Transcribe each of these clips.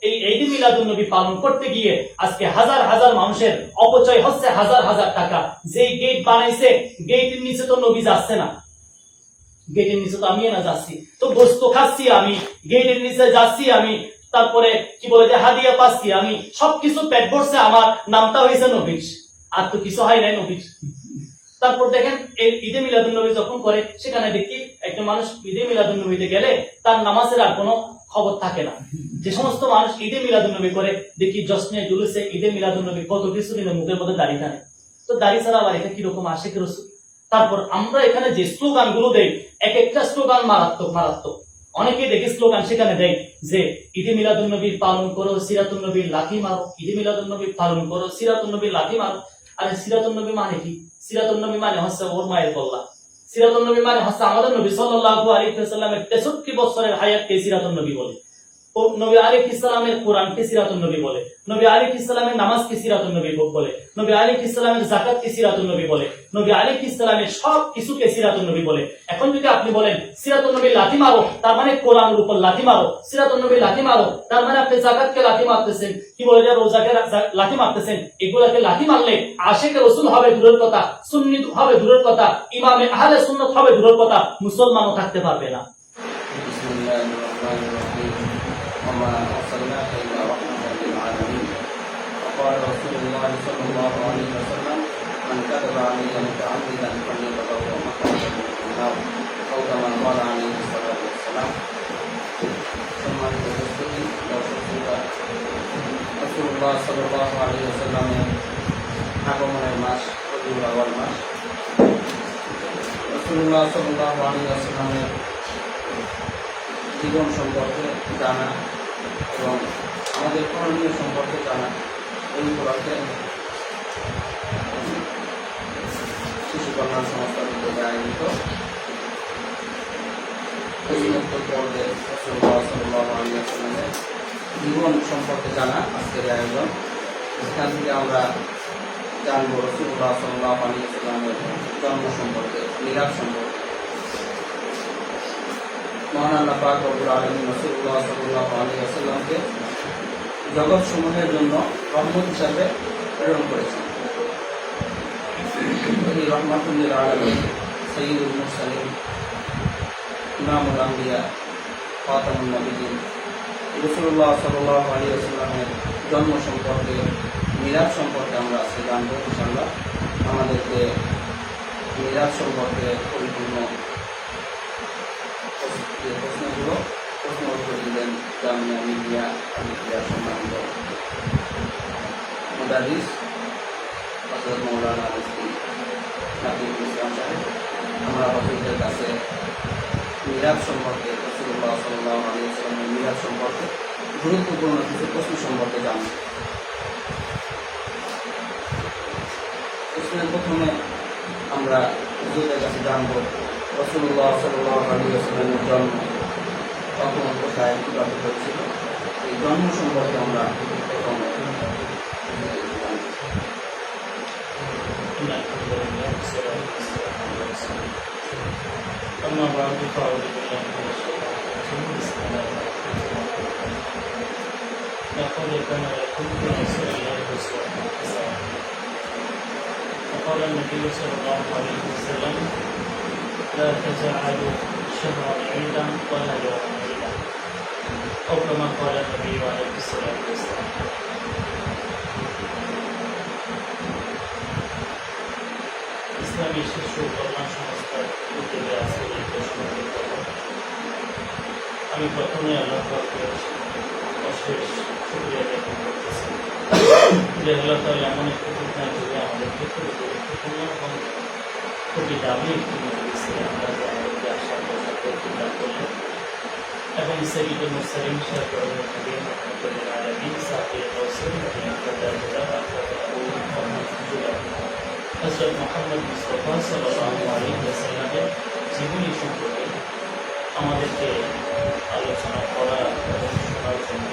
এই ঈদে মিলাদুন নবী পালন করতে গিয়ে আজকে হাজার হাজার মানুষের অপচয় হচ্ছে, হাজার হাজার টাকা। যেই গেট বানাইছে, গেটের নিচে তো নবী যাচ্ছে না, গেটের নিচে তো আমি না যাচ্ছি, তো গোস্ত খাচ্ছি আমি, গেটের নিচে যাচ্ছি আমি, তারপরে কি বলে যে হাদিয়া পাচ্ছি আমি, সবকিছু পেট ভরছে আমার, নামটা হয়েছে নবীর, আর তো কিছু হয় নাই নবীর। তারপর দেখেন এই ঈদে মিলাদুন নবী যখন করে, সেখানে দেখি একটা মানুষ ঈদে মিলাদুন নবীতে গেলে তার নামাজের আর কোনো খবর থাকে না। যে সমস্ত মানুষ ঈদে মিলাদুন নবী করে, দেখি জশ্নে জুলুসে ঈদে মিলাদুন নবী কত কিছু দিনের মুখের মধ্যে দাড়ি টানে, তো দাড়ি ছাড়া আবার এটা কিরকম আশিক রাসূল। তারপর আমরা এখানে যে স্লোগান গুলো দেই, এক একটা স্লোগান মারাত্মক মারাত্মক। অনেকেই দেখি স্লোগান সেখানে দেয় যে ঈদে মিলাদুন নবী পালন করো, সিরাতুন নবীর লাঠি মারো, ঈদে মিলাদুন নবী পালন করো, সিরাতুন নবীর লাঠি মারো। আরে সিরাতুন নবী মানে কি? সিরাতুন নবী মানে হচ্ছে ওর মায়ের কল্লা। সিরাতুন নবী মানে হচ্ছে আমাদের নবী সাল্লাল্লাহু আলাইহি ওয়াসাল্লামের 63 বছরের হায়াতকে সিরাতুন নবী বলে। নবী আলাইহিস সালামের কোরআনকে সিরাতুন নবী বলে, নবী আলাইহিস সালামের নামাজকে সিরাতুন নবী বলে, নবী আলাইহিস সালামের যাকাতকে সিরাতুন নবী বলে, নবী আলাইহিস সালামের সব কিছুকে সিরাতুন নবী বলে। এখন যদি আপনি বলেন সিরাতুন নবীর লাঠি মারো, তার মানে কোরআনের উপর লাঠি মারো, সিরাতুন নবীর লাঠি মারো, তার মানে আপনি যাকাতকে লাঠি মারতেছেন, কি বলে যে রোজাকে লাঠি মারতেছেন। এগুলাকে লাঠি মারলে আশিকে রাসূল হবে দূরের কথা, সুন্নি হবে দূরের কথা, ইমামে আহলে সুন্নাত হবে দূরের কথা, মুসলমানও থাকতে পারবে না। বিসমিল্লাহির রহমানির রহিম। وما أرسلناك إلا رحمة للعالمين. وقال رسول الله صلى الله عليه وسلم من كذب علي متعمدا فليتبوأ مقعده من النار أو كما قال عليه الصلاة والسلام. সম্মানিত উপস্থিতি, দর্শকবৃন্দ, রাসূলুল্লাহ সাল্লাল্লাহু আলাইহি ওয়াসাল্লামের আগমনের মাস রবিউল আউয়াল মাস। রাসূলুল্লাহ সাল্লাল্লাহু আলাইহি ওয়াসাল্লামের জীবন সম্পর্কে জানা এবং আমাদের করণীয় সম্পর্কে জানা, এই উপলক্ষে শিশু কল্যাণ সংস্থা থেকে আয়োজিত পর্বে রাসূলুল্লাহ সাল্লাল্লাহু আলাইহি ওয়াসাল্লামের জীবন সম্পর্কে জানা আজকের আয়োজন। এখান থেকে আমরা জানবো রাসূলুল্লাহ সাল্লাল্লাহু আলাইহি ওয়াসাল্লামের জন্ম সম্পর্কে, মিলাদ সম্পর্কে। মহান আল্লাহ পাক রব্বুল আলামিন রাসূলুল্লাহ সাল্লাল্লাহু আলাইহি ওয়াসাল্লামকে জগৎ সমূহের জন্য রহমত হিসাবে প্রেরণ করেছেন। তিনি রহমাতুল লিল আলামিন, সাইয়্যিদুল মুরসালিন, ইমামুল আম্বিয়া, খাতামুন নবিয়্যিন। রাসূলুল্লাহ সাল্লাল্লাহু আলাইহি ওয়াসাল্লামের জন্ম সম্পর্কে, মিলাদ সম্পর্কে আমরা আজকে জানবো ইনশাআল্লাহ। আমাদেরকে মিলাদ সম্পর্কে পরিপূর্ণ প্রশ্নগুলো প্রশ্ন উত্তর দিলেন জামিয়া মিলিয়া আলিয়ার সম্মানিত মুদারিস হযরত মাওলানা মুফতি নাকিবুল ইসলাম সাহেব। আমরা হযরতের কাছে মিলাদ সম্পর্কে, রাসূলুল্লাহ সাল্লাল্লাহু আলাইহি ওয়াসাল্লামের মিলাদ সম্পর্কে গুরুত্বপূর্ণ কিছু প্রশ্ন সম্পর্কে জানব। প্রশ্নের প্রথমে আমরা হুজুরের কাছে জানব রাসূলুল্লাহ সাল্লাল্লাহু আলাইহি ওয়াসাল্লামের জন্ম কখন, কোথায়, কিভাবে হয়েছিল, এই জন্ম সম্পর্কে আমরা প্রথম أما بعد فأعوذ بالله من الشيطان الرجيم. بسم الله الرحمن الرحيم. لقد كان لكم في رسول الله أسوة حسنة. وقال النبي صلى الله عليه وسلم لا تجعلوا شهرا عيدا ولا يوما عيدا أو كما قال النبي عليه الصلاة والسلام. ইসলামী শিশু কল্যাণ সংস্থার উদ্যোগে আজকের এই প্রশ্নটি করব। আমি প্রথমে আল্লাহ পাকের অশেষ শুকরিয়া জ্ঞাপন করতেছি যে আল্লাহ তাআলা এমন একটি ঘটনার যুগে আমাদেরকে খুবই গুরুত্বপূর্ণ এবং খুবই দামি একটি মজলিসে আমরা আমাদেরকে আশা প্রসাদ প্রতিজ্ঞা করলেন এবং সাইয়্যিদুল মুরসালিন শাফিউল মুরসালিন রাহমাতুল্লিল আলামিন সাফিয়ে রাসূল হযরত মুহাম্মদ মুস্তাফা সাল্লাল্লাহু আলাইহি ওয়াসাল্লামের জীবনী সম্পর্কে আমাদেরকে আলোচনা করা এবং শোনার জন্য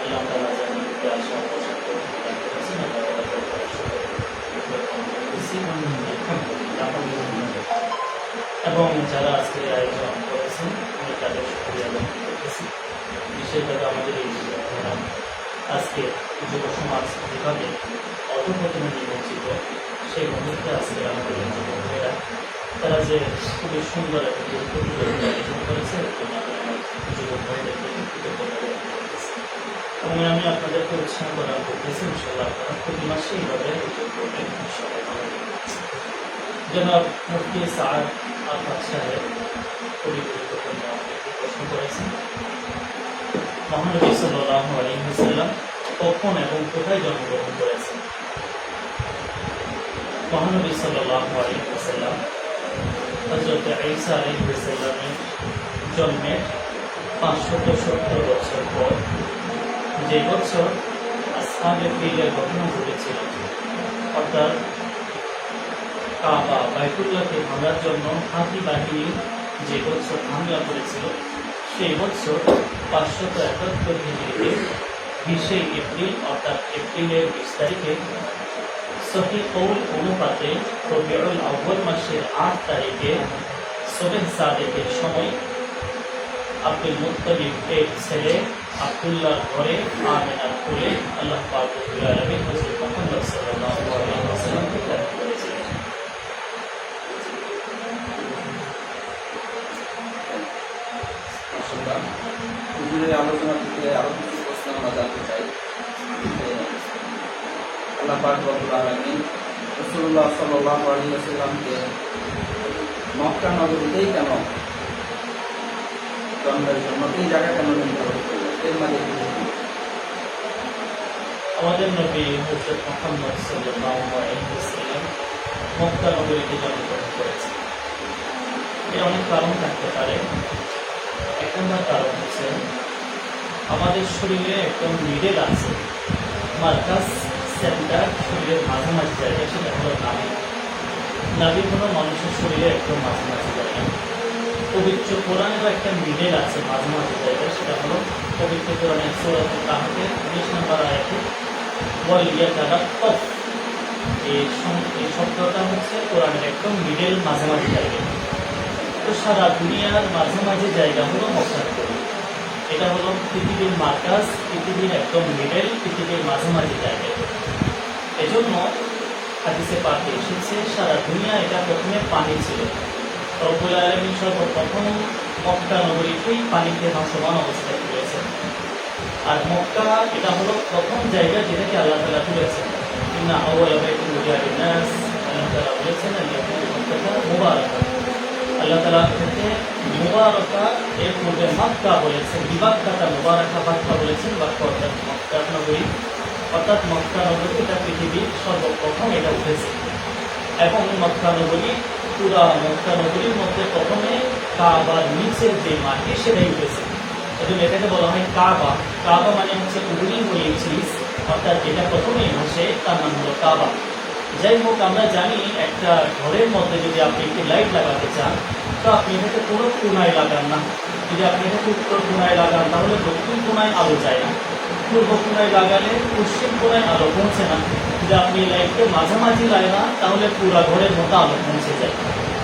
আল্লাহ তাআলা জান্নাতে আশা প্রসাদ প্রতিজ্ঞা করেছেন। এবং যারা আজকে আয়োজন করেছেন আমি তাদের শুকরিয়া জ্ঞাপন করতেছি। বিশেষভাবে আমাদের এই আজকে যুব সমাজ যেভাবে অধঃপতনে নিমজ্জিত, সেই মুহূর্তে আজকে আমাদের যুবক ভাইয়েরা তারা যে খুবই সুন্দর একটা গুরুত্বপূর্ণ ভূমিকা পালন করেছে, এর জন্য আমি আমার যুবক ভাইদেরকে কৃতজ্ঞতা জ্ঞাপন করতেছি। এবং আমি আপনাদেরকে উৎসাহ প্রদান করতেছি, ইনশাআল্লাহ আপনারা প্রতি মাসে এইভাবে উদ্যোগ করবেন, ইনশাআল্লাহ ভালো দিন। জনাব মুফতি সাআদ আহমদ সাহেব খুবই গুরুত্বপূর্ণ একটি প্রশ্ন করেছেন। মহানবী সাল্লাল্লাহু আলাইহি ওয়াসাল্লাম কখন এবং কোথায় জন্মগ্রহণ করেছেন? মহানবী সাল্লাল্লাহু আলাইহি ওয়াসাল্লাম হযরত ঈসা আলাইহিস সালামের জন্মের 570 বছর পর, যে বছর আসহাবে ফিলের ঘটনা ঘটেছিল, অর্থাৎ কাবা বাইতুল্লাহকে ভাঙার জন্য হাতি বাহিনী যে বছর হামলা করেছিল, সেই বছর 571 হিজরিতে 20 এপ্রিল অর্থাৎ এপ্রিলের 20 তারিখে সহিহ কৌল অনুপাতে রবিউল আউয়াল মাসের 8 তারিখে সুবহ সাদেকের সময় আব্দুল মুত্তালিবের ছেলে আব্দুল্লাহর ঘরে আমিনার কোলে আল্লাহ পাক রব্বুল আলামিন হযরত মুহাম্মদ সাল্লাল্লাহু আলাইহি ওয়াসাল্লামকে প্রেরণ করেছিলেন। হুজুরের আলোচনা থেকে আরো কিছু প্রশ্ন আমরা জানতে চাই। আল্লাহ পাক রব্বুল আলামিন রাসূলুল্লাহ সাল্লাল্লাহু আলাইহি ওয়াসাল্লামকে মক্কা নগরীতেই কেন জন্মের জন্য এই জায়গা কেন নির্ধারণ করলেন, এর মাঝে কি বলবেন? আমাদের নবী হযরত মুহাম্মদ সাল্লাল্লাহু আলাইহি ওয়াসাল্লাম মক্কা নগরীতে জন্মগ্রহণ করেছেন। এর অনেক কারণ থাকতে পারে। এক নম্বর কারণ হচ্ছে আমাদের শরীরে একদম মিডল আছে, মার্কাস সেন্টার শরীরের মাঝামাঝি জায়গা, সেটা হলো নাভি। নাভি হলো মানুষের শরীরে একদম মাঝামাঝি জায়গা। পবিত্র কোরআনেরও একটা মিডল আছে মাঝামাঝি জায়গা, সেটা হলো পবিত্র কোরআনের সূরাতুল কাহফের 19 নম্বর আয়াতে ওয়াল ইয়াতারাক্কাব। এই শব্দটা হচ্ছে কোরআনের একদম মিডল মাঝামাঝি জায়গা। তো সারা দুনিয়ার মাঝামাঝি জায়গা হলো মক্কা নগরী। এটা হলো পৃথিবীর মার্কাজ, পৃথিবীর একদম মিডল, পৃথিবীর মাঝামাঝি জায়গা। এজন্য হাদিসে পাকে এসেছে সারা দুনিয়া এটা প্রথমে পানি ছিল, রব্বুল আলামিন সর্বপ্রথম মক্কা নগরীকেই পানিতে ভাসমান অবস্থায় তুলেছেন। আর মক্কা এটা হলো প্রথম জায়গা যেটাকে আল্লাহ তাআলা তুলেছেন। ইন্না আউওয়ালা বাইতুল উযিয়া লিন-নাস, আল্লাহ তাআলা বলেছেন আল-ইয়াহুদু মক্কাতা মুবারাকা। আল্লাহ তাআলা এটাকে মুবারাকা, এর পূর্বে মক্কা বলেছেন, বিবাক্কাতা মুবারাকা বাক্কা বলেছেন, বাক্কা অর্থাৎ মক্কা নগরী, অর্থাৎ মক্কা নগরী এটা পৃথিবীর সর্বপ্রথম এটা উঠেছে। এবং মক্কা নগরী, পুরা মক্কা নগরীর মধ্যে প্রথমে কাবার নিচের যে মাটি সেটাই উঠেছে। এজন্য এটাকে বলা হয় কাবা। কাবা মানে হচ্ছে উডুনি হয়েছিস, অর্থাৎ যেটা প্রথমেই ভাসে তার নাম হলো কাবা। যাই হোক, আমরা জানি একটা ঘরের মধ্যে যদি আপনি একটি লাইট লাগাতে চান, তো আপনি এটাকে পুরো কোনায় লাগান না। যদি আপনি এটাকে উত্তর কোনায় লাগান তাহলে দক্ষিণ কোনায় আলো যায় না, পূর্ব কোনায় লাগালে পশ্চিম কোনায় আলো পৌঁছে না। যদি আপনি লাইটকে মাঝামাঝি লাগান তাহলে পুরা ঘরের মতো আলো পৌঁছে যায়।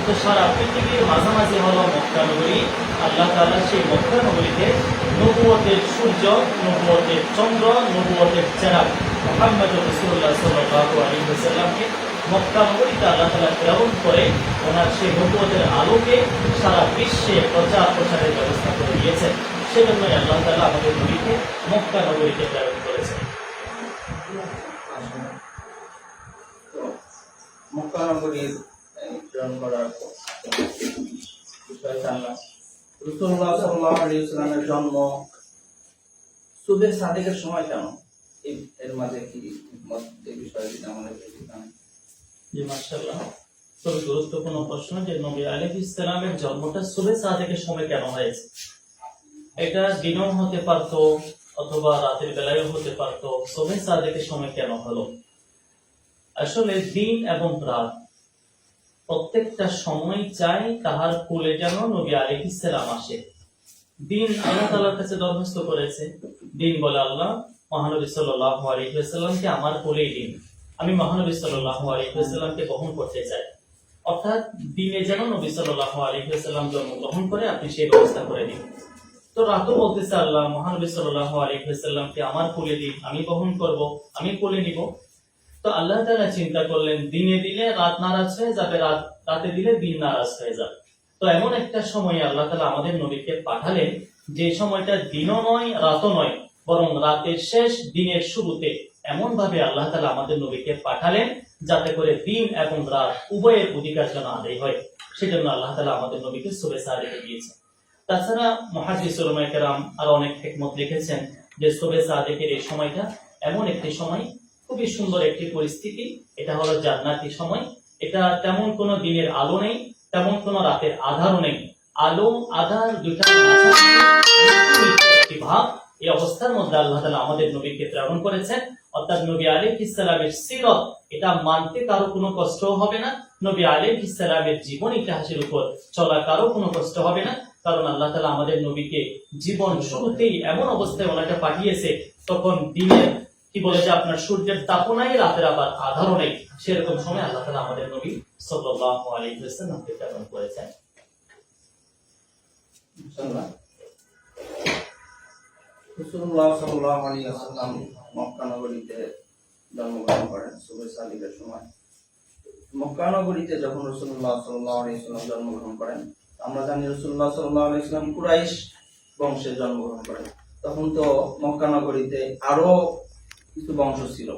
তো সারা পৃথিবীর মাঝামাঝি হলো মক্কা নগরী। আল্লাহ তাআলা সেই মক্কা নগরীতে নবুয়তের সূর্য, নবুয়তের চন্দ্র, নবুয়তের চেরাগ মুহাম্মদ রাসূলুল্লাহ সাল্লাল্লাহু আলাইহি ওয়াসাল্লামকে মক্কা নগরীতে আল্লাহ তাআলা প্রেরণ করে ওনার সেই নবুয়তের আলোকে সারা বিশ্বে প্রচারের ব্যবস্থা করে দিয়েছেন। সেজন্যই আল্লাহ তাআলা আমাদের নবীকে মক্কা নগরীতে প্রেরণ করেছেন। মক্কা নগরীর প্রেরণ করার বিষয়ে জানলাম। রাসূলুল্লাহ সাল্লাল্লাহু আলাইহি ওয়াসাল্লামের জন্ম সুবহ সাদেকের সময় কেন, এর মাঝে কি মত, এই বিষয়ে যদি আমাদের জানান। জি মাশাআল্লাহ, খুবই গুরুত্বপূর্ণ প্রশ্ন যে নবী আলাইহিস সালামের জন্মটা সুবহ সাদেকের সময় কেন হয়েছে। এটা দিনও হতে পারতো অথবা রাতের বেলায়ও হতে পারতো, সুবহ সাদেকের সময় কেন হলো? আসলে দিন এবং রাত প্রত্যেকটা সময় চাই তাহার কোলে যেন নবী আলাইহিস সালাম আসে। দিন আল্লাহ তাআলার কাছে দরখাস্ত করেছে, দিন বলে আল্লাহ মহানবী সাল্লাল্লাহু আলাইহি ওয়াসাল্লামকে আমার কোলেই দিন, আমি মহানবী সাল্লাল্লাহু আলাইহি ওয়াসাল্লামকে বহন করতে চাই। অর্থাৎ দিনে যেন নবী সাল্লাল্লাহু আলাইহি ওয়াসাল্লাম জন্মগ্রহণ করে আপনি সেই ব্যবস্থা করে দিন। তো রাতও বলতেছে আল্লাহ মহানবী সাল্লাল্লাহু আলাইহি ওয়াসাল্লামকে আমার কোলে দিন, আমি বহন করব, আমি কোলে নিব। তো আল্লাহ তাআলা চিন্তা করলেন দিনে দিলে রাত নারাজ হয়ে যাবে, রাতে দিলে দিন নারাজ হয়ে যাবে। তো এমন একটা সময় আল্লাহ তাআলা আমাদের নবীকে পাঠালেন যে সময়টা দিনও নয় রাতও নয়, বরং রাতের শেষ দিনের শুরুতে। এমন ভাবে আল্লাহ তাআলা আমাদের নবীকে পাঠালেন যাতে করে দিন এবং রাত উভয়ের অধিকার যেন আদায় হয়। সেজন্য আল্লাহ তাআলা আমাদের নবীকে সুবে সাদিকে দিয়েছেন। তাছাড়া মুহাদ্দিস উলামায়ে কেরাম আরো অনেক হিকমত লিখেছেন যে সুবে সাদিকের এই সময়টা এমন একটি সময়, খুবই সুন্দর একটি পরিস্থিতি। এটা হলো জান্নাতি সময়। এটা তেমন কোনো দিনের আলো নেই, তেমন কোনো রাতের আধারও নেই। আলো আধার দুইটা একটি ভাব। এই অবস্থার মধ্যে আল্লাহ তাআলা আমাদের নবীকে প্রেরণ করেছেন। অর্থাৎ নবী আলাইহিস সালামের সিরত এটা মানতে কারো কোনো কষ্ট হবে না। নবী আলাইহিস সালামের জীবন ইতিহাসের উপর চলা কারো কোনো কষ্ট হবে না। কারণ আল্লাহ তাআলা আমাদের নবীকে জীবন শুরুতেই এমন অবস্থায় ওনাকে পাঠিয়েছে, তখন দিনের কি বলে যে আপনার সূর্যের তাপও নাই, রাতের আবার আধারও নেই। সেরকম সময় আল্লাহ তাআলা আমাদের নবী সাল্লাল্লাহু আলাইহি ওয়াসাল্লামকে প্রেরণ করেছেন। ইনশাআল্লাহ রাসূলুল্লাহ সাল্লাল্লাহু আলাইহি ওয়াসাল্লাম মক্কা নগরীতে জন্মগ্রহণ করেন সুবে সাদিকের সময়। মক্কা নগরীতে যখন রাসূলুল্লাহ সাল্লাল্লাহু আলাইহি ওয়াসাল্লাম জন্মগ্রহণ করেন, আমরা জানি রাসূলুল্লাহ সাল্লাল্লাহু আলাইহি ওয়াসাল্লাম কুরাইশ বংশে জন্মগ্রহণ করেন। তখন তো মক্কা নগরীতে আরো কিছু বংশ ছিল।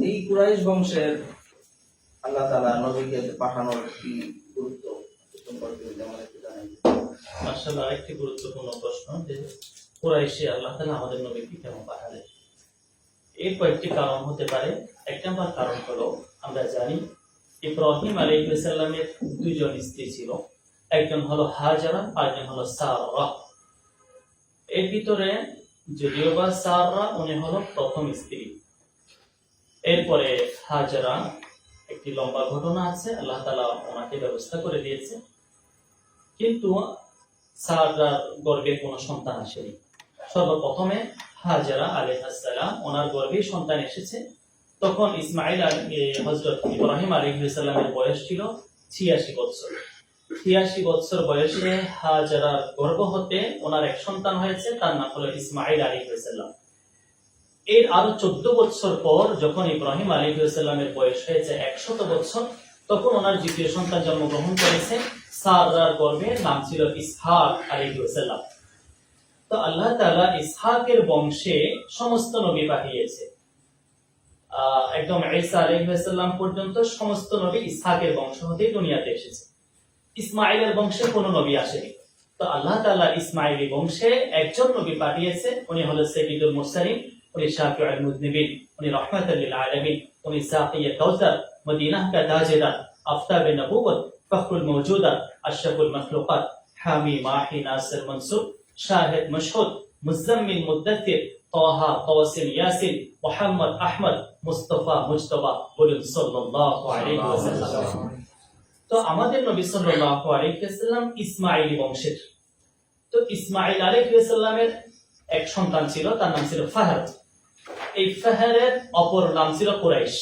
এই কুরাইশ বংশের আল্লাহ তাআলা নবীকে পাঠানোর কি গুরুত্ব সম্পর্কে আমাদের একটু জানাই। মাশাআল্লাহ, একটি গুরুত্বপূর্ণ প্রশ্ন যে কুরাইশে আল্লাহ তাআলা আমাদের নবীকে কেন পাঠালেন। এর কয়েকটি কারণ হতে পারে। এক নম্বর কারণ হলো, আমরা জানি ইব্রাহিম আলাইহিস সালামের দুইজন স্ত্রী ছিল, একজন হলো হাজারা আর একজন হলো সারা। এর ভিতরে যদিও বা সারা উনি হলো প্রথম স্ত্রী, এরপরে হাজারা একটি লম্বা ঘটনা আছে, আল্লাহ তাআলা ওনাকে ব্যবস্থা করে দিয়েছে, কিন্তু সারার গর্ভে কোনো সন্তান আসেনি। সর্বপ্রথমে হাজারা আলাইহিস সালাম ওনার গর্ভে সন্তান এসেছে। তখন ইসমাইল হযরত ইব্রাহিম আলাইহিস সালামের বয়স ছিল 86 বছর। 86 বছর বয়সে হাজারার গর্ভ হতে ওনার এক সন্তান হয়েছে, তার নাম হলো ইসমাইল আলাইহিস সালাম। এর আরো 14 বছর পর যখন ইব্রাহিম আলাইহিস সালামের বয়স হয়েছে 100 বছর, তখন ওনার দ্বিতীয় সন্তান জন্মগ্রহণ করেছে। সারার গর্ভে নাম ছিল ইসহাক আলাইহিস সালাম। তো আল্লাহ তাআলা ইসহাকের বংশে সমস্ত নবী পাঠিয়েছে। একদম ঈসা আলাইহিস সালাম পর্যন্ত সমস্ত নবী ইসহাকের বংশ হতেই দুনিয়াতে এসেছে। ইসমাইলের বংশে কোনো নবী আসেনি। তো আল্লাহ তাআলা ইসমাইলি বংশে একজন নবী পাঠিয়েছে, উনি হলেন সাইয়্যিদুল মুরসালিন, উনি শাফিউল মুযনিবিন, উনি রাহমাতাল লিল আলামিন, উনি সাকিয়ে কাউসার, মদিনাহ কা তাজদার, আফতাবে নবুওয়াত, ফখরুল মাওজুদাত, আশরাফুল মাখলুকাত, হামি মাহি নাসির মনসুর, শাহিদ মশহুদ, মুজাম্মিল মুদ্দাথির, তাহা তাওসিন ইয়াসিন, মুহাম্মদ আহমদ, মুস্তাফা মুজতবা, বলুন সাল্লাল্লাহু আলাইহি ওয়াসাল্লাম। তো আমাদের নবী সাল্লাল্লাহু আলাইহি ওয়াসাল্লাম ইসমাইলি বংশের। তো ইসমাইল আলাইহিস সালামের এক সন্তান ছিল, তার নাম ছিল ফাহাদ। এই ফাহাদের অপর নাম ছিল কুরাইশ।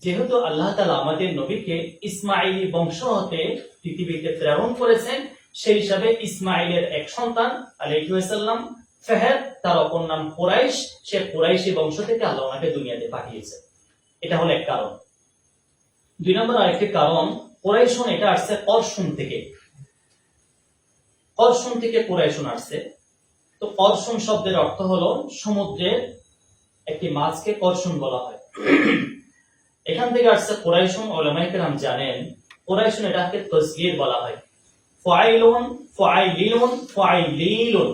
যেহেতু আল্লাহ তাআলা আমাদের নবীকে ইসমাইলি বংশ হতে পৃথিবীতে প্রেরণ করেছেন, সেই হিসাবে ইসমাইলের এক সন্তান আলাইহিস সালাম ফাহাদ, তার অপর নাম কুরাইশ, সে কুরাইশি বংশ থেকে আল্লাহ ওনাকে দুনিয়াতে পাঠিয়েছে। এটা হলো এক কারণ। দুই নম্বর আরেকটি কারণ, কুরাইশন এটা আসছে করশুন থেকে। করশুন থেকে কুরাইশন আসছে। তো করশুন শব্দের অর্থ হলো সমুদ্রের একটি মাছকে করশুন বলা হয়। এখান থেকে আসছে কুরাইশন। উলামায়ে কেরাম জানেন কুরাইশন এটাকে তাসগীর বলা হয়। ফাইলুন, ফাইলিলুন, ফাইলিলুন,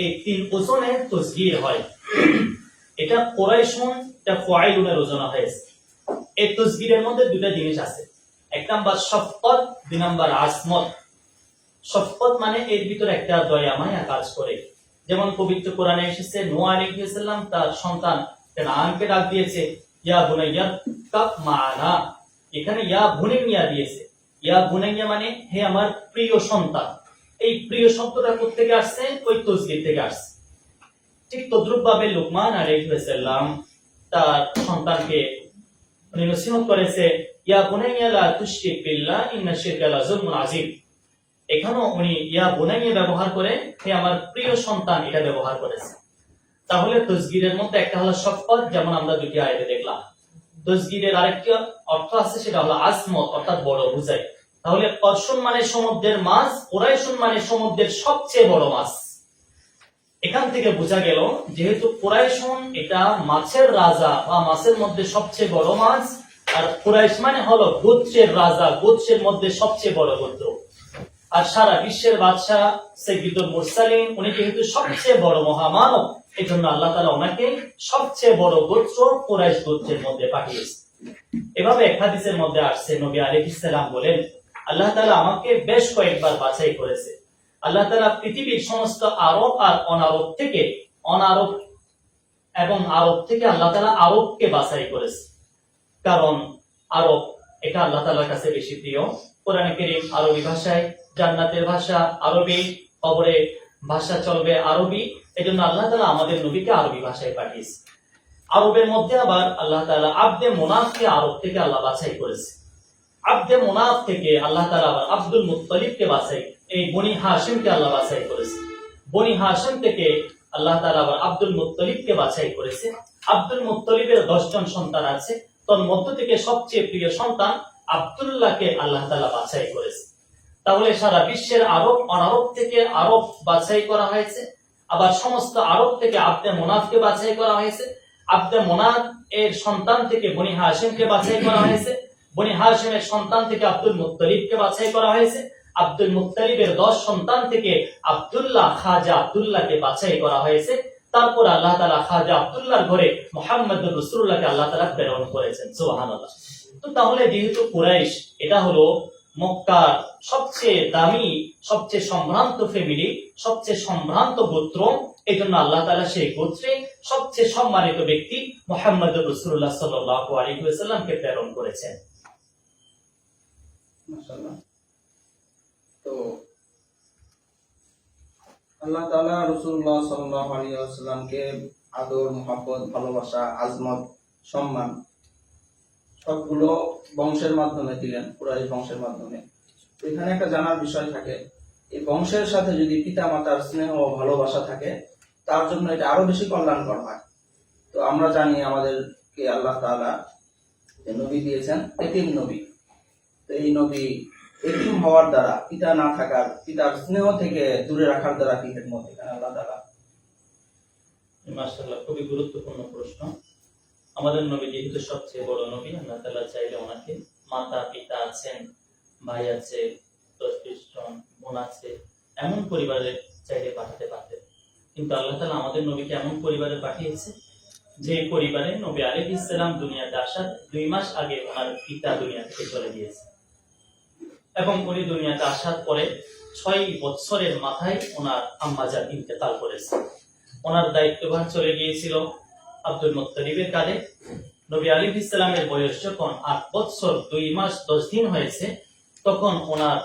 এই তিন ওজনে তাসগীর হয়। এটা কুরাইশন, এটা ফাইলুনের ওজনে হয়েছে। এই তাসগীরের মধ্যে দুটো জিনিস আছে, এক নাম্বার শফকত, দুই নাম্বার আসমত। শফকত মানে এর ভিতরে একটা দয়া মায়া কাজ করে। যেমন পবিত্র কোরআনে এসেছে নূহ আলাইহিস সালাম তার সন্তান কানানকে ডাক দিয়েছে ইয়া বুনাইয়া কাব মানা। এখানে ইয়া বুনাইয়া দিয়েছে। ইয়া বুনাইয়া মানে হে আমার প্রিয় সন্তান। এই প্রিয় শব্দটা কোথা থেকে আসছে? ওই তাসগীর থেকে আসছে। ঠিক তদ্রূপ ভাবে লুকমান আলাইহিস সালাম তার সন্তানকে নসিহত করেছে ইয়া বুনাইয়া লা তুশরিক বিল্লাহ ইন্না শিরকা লাযুলমুন আযীম। এখানেও উনি ইয়া বুনাইয়া ব্যবহার করে হে আমার প্রিয় সন্তান এটা ব্যবহার করেছে। তাহলে তসগিরের মধ্যে একটা হলো শফকত, যেমন আমরা দুটি আয়াতে দেখলাম। তসগিরের আরেকটি অর্থ আছে, সেটা হলো আজমত, অর্থাৎ বড় বুঝাই। তাহলে কর্ষণ মানে সমুদ্রের মাছ, কুরাইশুন মানে সমুদ্রের সবচেয়ে বড় মাছ। এখান থেকে বোঝা গেল যেহেতু কুরাইশুন এটা মাছের রাজা বা মাছের মধ্যে সবচেয়ে বড় মাছ, আর কুরাইশ মানে হলো গোত্রের রাজা, গোত্রের মধ্যে সবচেয়ে বড় গোত্র। আর সারা বিশ্বের বাদশাহ সাইয়্যিদুল মুরসালিন, উনি যেহেতু সবচেয়ে বড় মহামানব, এই জন্য আল্লাহ তাআলা ওনাকে সবচেয়ে বড় গোত্র কুরাইশ গোত্রের মধ্যে পাঠিয়েছে। এভাবে এক হাদিসের মধ্যে আসছে, নবী আলাইহিস সালাম বলেন, আল্লাহ তাআলা আমাকে বেশ কয়েকবার বাছাই করেছে। আল্লাহ তাআলা পৃথিবীর সমস্ত আরব আর অনারব থেকে, অনারব এবং আরব থেকে আল্লাহ তাআলা আরবকে বাছাই করেছে। কারণ আরব এটা আল্লাহ তাআলার কাছে বেশি প্রিয়। কোরআনে কারীম আরবি ভাষায়, জান্নাতের ভাষা আরবি, কবরে ভাষা চলবে আরবি। এজন্য আল্লাহ তাআলা আমাদের নবীকে আরবি ভাষায় পাঠিয়েছে। আরবের মধ্যে আবার আল্লাহ তাআলা আব্দে মুনাফকে আরব থেকে আল্লাহ বাছাই করেছে। আব্দে মুনাফ থেকে আল্লাহ তাআলা আবার আব্দুল মুত্তালিবকে বাছাই, এই বনি হাশিমকে আল্লাহ বাছাই করেছে। বনি হাশিম থেকে আল্লাহ তাআলা আবার আব্দুল মুত্তালিবকে বাছাই করেছে। আব্দুল মুত্তালিবের 10 জন সন্তান আছে, তার মধ্য থেকে সবচেয়ে প্রিয় সন্তান আব্দুল্লাহকে আল্লাহ তাআলা বাছাই করেছে। তাহলে সারা বিশ্বের আরব অনারব থেকে আরব বাছাই করা হয়েছে, আবার সমস্ত আরব থেকে আব্দে মুনাফকে বাছাই করা হয়েছে। আব্দে মুনাফ এর সন্তান থেকে বনি হাশিমকে বাছাই করা হয়েছে। বনি হাশিমের সন্তান থেকে আব্দুল মুত্তালিবকে বাছাই করা হয়েছে। আব্দুল মুত্তালিবের 10 সন্তান থেকে আব্দুল্লাহ, খাজা আব্দুল্লাহকে বাছাই করা হয়েছে। তারপর আল্লাহ তাআলা খাজা আব্দুল্লাহর ঘরে মুহাম্মদুর রাসূলুল্লাহকে আল্লাহ তাআলা প্রেরণ করেছেন। সুবহানাল্লাহ। তো তাহলে যেহেতু কুরাইশ এটা হলো মক্কার সবচেয়ে দামি, সবচেয়ে সম্ভ্রান্ত ফ্যামিলি, সবচেয়ে সম্ভ্রান্ত গোত্র, এজন্য আল্লাহ তাআলা সেই গোত্রে সবচেয়ে সম্মানিত ব্যক্তি মুহাম্মদুর রাসূলুল্লাহ সাল্লাল্লাহু আলাইহি ওয়াসাল্লামকে প্রেরণ করেছেন। মাশাআল্লাহ। তো আল্লাহ তাআলা রাসূলুল্লাহ সাল্লাল্লাহু আলাইহি ওয়াসাল্লামকে আদর, মুহাব্বত, ভালোবাসা, আজমত, সম্মান সবগুলো বংশের মাধ্যমে দিলেন, কুরাইশ বংশের মাধ্যমে। তো এখানে একটা জানার বিষয় থাকে, এই বংশের সাথে যদি পিতা মাতার স্নেহ ও ভালোবাসা থাকে, তার জন্য এটা আরো বেশি কল্যাণকর হয়। তো আমরা জানি আমাদেরকে আল্লাহ তাআলা যে নবী দিয়েছেন, এতিম নবী। তো এই নবী এতিম হওয়ার দ্বারা, পিতা না থাকার, পিতার স্নেহ থেকে দূরে রাখার দ্বারা কি হিকমত এখানে আল্লাহ তাআলা? মাশাআল্লাহ, খুবই গুরুত্বপূর্ণ প্রশ্ন। আমাদের নবী যেহেতু সবচেয়ে বড় নবী, আল্লাহ তাআলা চাইলে ওনাকে মাতা পিতা আছেন, ভাই আছে, 10-20 জন বোন আছে, এমন পরিবারে চাইলে পাঠাতে পারতেন। কিন্তু আল্লাহ তাআলা আমাদের নবীকে এমন পরিবারে পাঠিয়েছে যে পরিবারে নবী আলাইহিস সালাম দুনিয়াতে আসার 2 মাস আগে ওনার পিতা দুনিয়া থেকে চলে গিয়েছে, এবং উনি দুনিয়াতে আসার পরে 6 বছরের মাথায় ওনার আম্মা জান ইন্তেকাল করেছে। ওনার দায়িত্বভার চলে গিয়েছিল আব্দুল মুত্তালিবের কাঁধে। নবী আলাইহিস সালামের বয়স যখন 8 বছর 2 মাস 10 দিন হয়েছে, তখন ওনার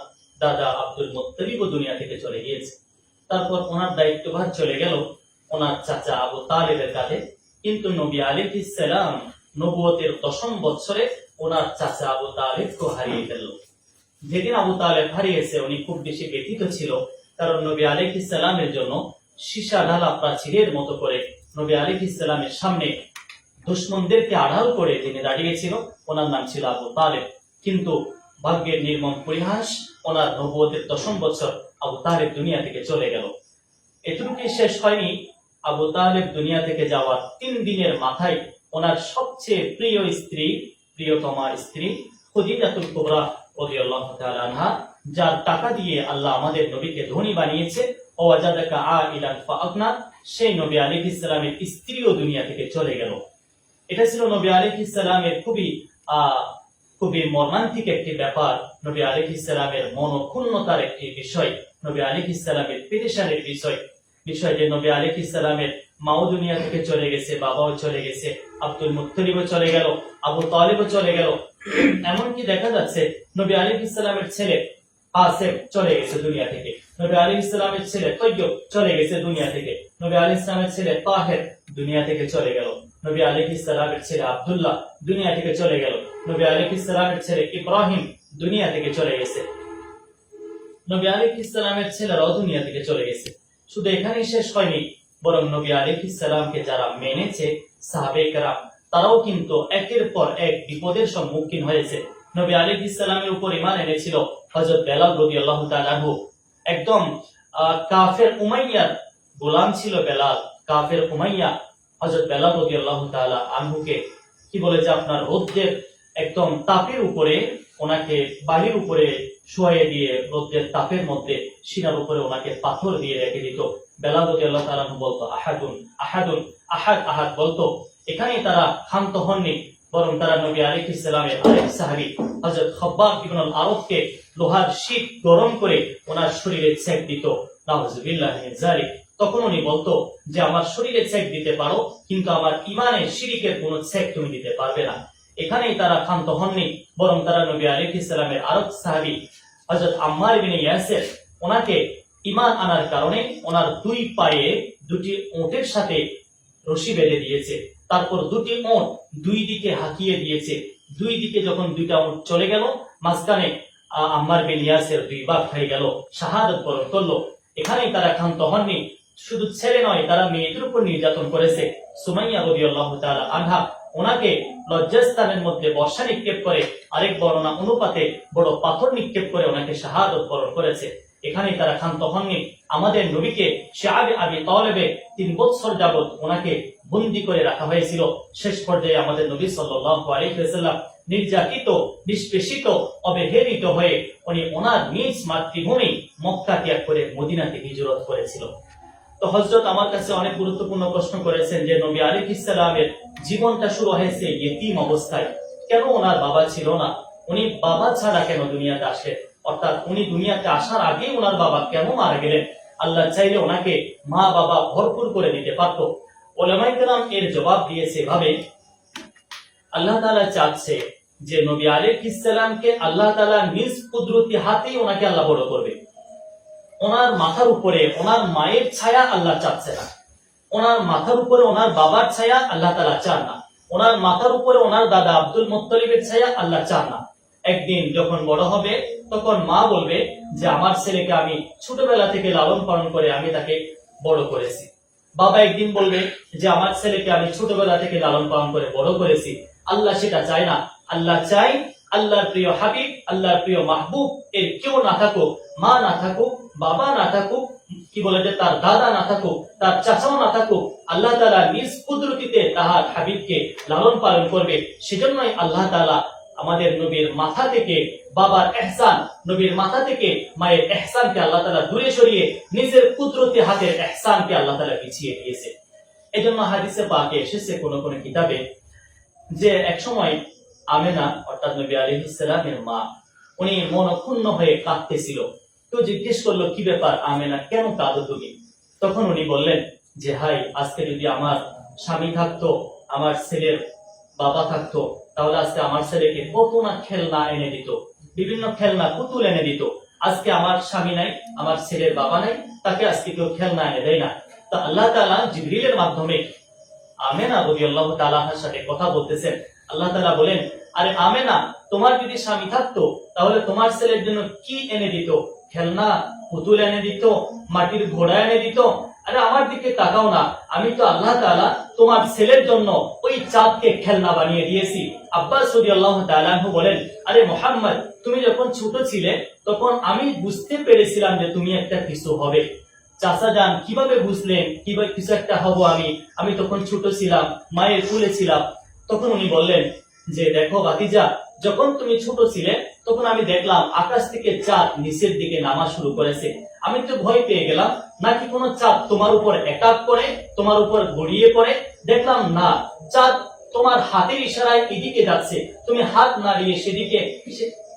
দাদা আব্দুল মুত্তালিবও দুনিয়া থেকে চলে গিয়েছে। তারপর ওনার দায়িত্বভার চলে গেল ওনার চাচা আবু তালেবের কাঁধে। কিন্তু নবী আলাইহিস সালাম নবুয়তের 10ম বছরে ওনার চাচা আবু তালেবকে হারিয়ে ফেলল। যেদিন আবু তালেব হারিয়েছে উনি খুব বেশি ব্যথিত ছিল, কারণ নবী আলাইহিস সালামের জন্য সীসা ঢালা প্রাচীরের মতো করে নবী আলাইহিস সালামের সামনে দুশমনদেরকে আড়াল করে যিনি দাঁড়িয়েছিল, ওনার নাম ছিল আবু তালেব। কিন্তু ভাগ্যের নির্মম পরিহাস, ওনার নবুয়তের 10ম বছর আবু তালেব দুনিয়া থেকে চলে গেল। এটুকুই শেষ হয়নি, আবু তালেব দুনিয়া থেকে যাওয়ার 3 দিনের মাথায় ওনার সবচেয়ে প্রিয় স্ত্রী, প্রিয়তমা স্ত্রী খুদীজাতুল কুবরা রাদিয়াল্লাহু তাআলা আনহা, যার টাকা দিয়ে আল্লাহ আমাদের নবীকে ধনী বানিয়েছে, ওয়াজাদাকা আইলান ফাআগনা, সেই নবী আলাইহিস সালামের স্ত্রীও দুনিয়া থেকে চলে গেল। এটা ছিল নবী আলাইহিস সালামের খুবই মর্মান্তিক একটি ব্যাপার, নবী আলাইহিস সালামের মনোক্ষুণ্ণতার একটি বিষয়, নবী আলাইহিস সালামের পেরেশানির বিষয় যে নবী আলাইহিস সালামের মাও দুনিয়া থেকে চলে গেছে, বাবাও চলে গেছে, আব্দুল মুত্তালিবও চলে গেল, আবু তালেবও চলে গেল। এমনকি দেখা যাচ্ছে নবী আলাইহিস সালামের ছেলে আসেফ চলে গেছে দুনিয়া থেকে, নবী আলাইহিস সালামের ছেলে তৈয়ব চলে গেছে দুনিয়া থেকে, নবী আলাইহিস সালামের ছেলে তাহের দুনিয়া থেকে চলে গেল, নবী আলাইহিস সালামের ছেলে আব্দুল্লাহ দুনিয়া থেকে চলে গেল, নবী আলাইহিস সালামের ছেলে ইব্রাহিম দুনিয়া থেকে চলে গেছে। নবী আলাইহিস সালামের ছেলেরাও দুনিয়া থেকে চলে গেছে। শুধু এখানেই শেষ হয়নি, বরং নবী আলাইহিস সালামকে যারা মেনেছে সাহাবে কেরাম, তারাও কিন্তু একের পর এক বিপদের সম্মুখীন হয়েছে। নবী আলাইহিস সালামের উপর ঈমান এনেছিল হযরত বেলাল রাদিয়াল্লাহু তাআলা আনহু। একদম কাফের উমাইয়ার গোলাম ছিল বেলাল। কাফের উমাইয়া হযরত বেলাল রাদিয়াল্লাহু তাআলা আনহুকে কি বলে যে আপনার রৌদ্রের একদম তাপের উপরে ওনাকে বাড়ির উপরে শুয়ে দিয়ে রৌদ্রের তাপের মধ্যে সিনার উপরে ওনাকে পাথর দিয়ে রেখে দিত। বেলাল রাদিয়াল্লাহু তাআলা আনহু বলতো আহাদুন আহাদুন, আহাদ আহাদ বলতো। এখানেই তারা ক্ষান্ত হননি, বরং তারা নবী আলাইহিস সালামের আরেক সাহাবী হযরত খাব্বাব ইবনে আল-আরবকে লোহার শীত গরম করে ওনার শরীরে ছেক দিত। নাউযুবিল্লাহি মিন যালিক। তখন উনি বলতো যে আমার শরীরে ছেক দিতে পারো, কিন্তু আমার ঈমানে শিরকের কোনো ছেক তুমি দিতে পারবে না। এখানেই তারা ক্ষান্ত হননি, বরং তারা নবী আলাইহিস সালামের আরেক সাহাবী হযরত আম্মার ইবনে ইয়াসির, ওনাকে ঈমান আনার কারণে ওনার দুই পায়ে দুটি ওঁটের সাথে রশি বেঁধে দিয়েছে। তারপর দুটি ওঁট দুই দিকে হাঁকিয়ে দিয়েছে। দুই দিকে যখন দুইটা ওঁট চলে গেল, মাঝখানে আম্মার বিন ইয়াসির দুই ভাগ হয়ে গেল, শাহাদাত বরণ করলো। এখানেই তারা ক্ষান্ত হননি। শুধু ছেলে নয়, তারা মেয়েদের উপর নির্যাতন করেছে। সুমাইয়া রাদিয়াল্লাহু তাআলা আনহা ওনাকে লজ্জাস্থানের মধ্যে বর্ষা নিক্ষেপ করে, আরেক বর্ণনা অনুপাতে বড় পাথর নিক্ষেপ করে ওনাকে শাহাদাত বরণ করেছে। এখানেই তারা ক্ষান্ত হননি। আমাদের নবীকে শাআবে আবি তালেবে 3 বছর যাবত ওনাকে বন্দী করে রাখা হয়েছিল। শেষ পর্যায়ে আমাদের নবী সাল্লাল্লাহু আলাইহি ওয়াসাল্লাম নির্যাতিত, নিষ্পেষিত, অবহেলিত হয়ে উনি ওনার নিজ মাতৃভূমি মক্কা ত্যাগ করে মদিনাতে হিজরত করেছিল। তো হযরত আমার কাছে অনেক গুরুত্বপূর্ণ প্রশ্ন করেছেন যে নবী আলাইহিস সালামের জীবনটা শুরু হয়েছে ইতিম অবস্থায়। কেন ওনার বাবা ছিল না? উনি বাবা ছাড়া কেন দুনিয়াতে আসলেন? অর্থাৎ উনি দুনিয়াতে আসার আগেই ওনার বাবা কেন মারা গেলেন? আল্লাহ চাইলে ওনাকে মা বাবা ভরপুর করে দিতে পারত। উলামায়ে কেরাম এর জবাব দিয়েছে ভাবে, আল্লাহ তাআলা চাচ্ছে যে নবী আলাইহিস সালামকে আল্লাহ তাআলা নিজ কুদরতি হাতেই ওনাকে আল্লাহ বড় করবে। ওনার মাথার উপরে ওনার মায়ের ছায়া আল্লাহ চাচ্ছে না, ওনার মাথার উপরে ওনার বাবার ছায়া আল্লাহ তাআলা চান না, ওনার মাথার উপরে ওনার দাদা আব্দুল মুত্তালিবের ছায়া আল্লাহ চান না। একদিন যখন বড় হবে তখন মা বলবে যে আমার ছেলেকে আমি ছোটবেলা থেকে লালন পালন করে আমি তাকে বড় করেছি। বাবা একদিন বলবে যে আমার ছেলেকে আমি ছোটবেলা থেকে লালন পালন করে বড় করেছি। আল্লাহ সেটা চায় না। আল্লাহ চাই আল্লাহর প্রিয় হাবিব, আল্লাহর প্রিয় মাহবুব এর কেউ না থাকুক, মা না থাকুক, বাবা না থাকুক, কি বলে যে তার দাদা না থাকুক, তার চাচাও না থাকুক, আল্লাহ তাআলা নিজ কুদরতিতে তাহার হাবিবকে লালন পালন করবে। সেজন্যই আল্লাহ তাআলা আমাদের নবীর মাথা থেকে বাবার ইহসান, নবীর মাথা থেকে মায়ের ইহসানকে আল্লাহ তাআলা দূরে সরিয়ে নিজের কুদরতি হাতের ইহসানকে আল্লাহ তাআলা পিছিয়ে দিয়েছে। এজন্য হাদিসে পাকে এসেছে কোন কোন কিতাবে যে এক সময় আমেনা অর্থাৎ নবী আলাইহিস সালামের মা, উনি মনক্ষুণ্ণ হয়ে কাঁদতেছিল। তো জিজ্ঞেস করলো কি ব্যাপার আমেনা, কেন কাঁদো তুমি? তখন উনি বললেন যে হাই, আজকে যদি আমার স্বামী থাকতো, আমার ছেলের বাবা থাকতো, তাহলে আজকে আমার ছেলেকে কত না খেলনা এনে দিত, বিভিন্ন খেলনা পুতুল এনে দিত। আজকে আমার স্বামী নাই, আমার ছেলের বাবা নাই, তাকে আজকে কেউ খেলনা এনে দেয় না। তো আল্লাহ তাআলা জিবরিলের মাধ্যমে আমেনা রাদিয়াল্লাহু তাআলার সাথে কথা বলতেছেন। আল্লাহ তাআলা বলেন, আরে আমেনা, তোমার যদি স্বামী থাকতো তাহলে তোমার ছেলের জন্য কি এনে দিত? খেলনা পুতুল এনে দিত, মাটির ঘোড়া এনে দিত। আরে আমার দিকে তাকাও না, আমি তো আল্লাহ তাআলা তোমার ছেলের জন্য ওই চাঁদকে খেলনা বানিয়ে দিয়েছি। আব্বাস রাদিয়াল্লাহু তাআলা আনহু বলেন, আরে মুহাম্মদ, তুমি যখন ছোট ছিলে তখন আমি বুঝতে পেরেছিলাম যে তুমি একটা কিছু হবে। চাচা যান কিভাবে বুঝলেন কিভাবে কিছু একটা হব? আমি তখন ছোট ছিলাম, মায়ের কোলে ছিলাম। তখন উনি বললেন যে দেখো ভাতিজা, যখন তুমি ছোট ছিলে তখন আমি দেখলাম আকাশ থেকে চাঁদ নিচের দিকে নামা শুরু করেছে। আমি তো ভয় পেয়ে গেলাম, নাকি কোনো চাঁদ তোমার উপর একাক করে, তোমার উপর গড়িয়ে পড়ে। দেখলাম না, চাঁদ তোমার হাতের ইশারায় এদিকে যাচ্ছে, তুমি হাত নাড়িয়ে সেদিকে